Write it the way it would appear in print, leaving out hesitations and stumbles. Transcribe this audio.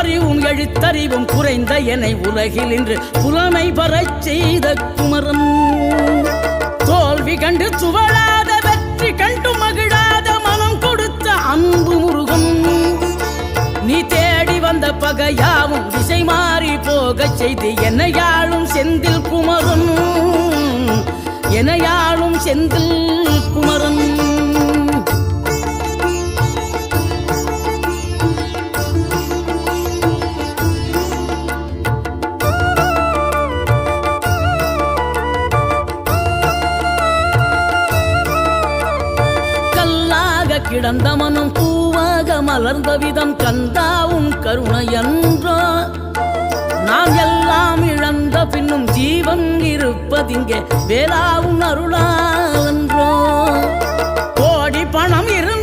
பகுத்தறிவும் எழுத்தறிவும் குறைந்த என்னை உலகில் இன்று புலமை பெறச் செய்த குமரன். தோல்வி கண்டு துவளாத வெற்றி கண்டு மகிழாத மனம் கொடுத்த அன்பு முருகன். நீ தேடி வந்த பகையாவும் திசை மாறி போகச் செய்து என்னையாளும் செந்தில் குமரன். என்னையாளும் செந்தில் குமரன். கிடந்த மனம் பூவாக மலர்ந்த விதம் கந்தாவும் கருணையன்றோ. நாம் எல்லாம் இழந்த பின்னும் ஜீவன் இருப்பதிங்கே வேளாவும் அருளாவன்றோ. கோடி பணம் இரு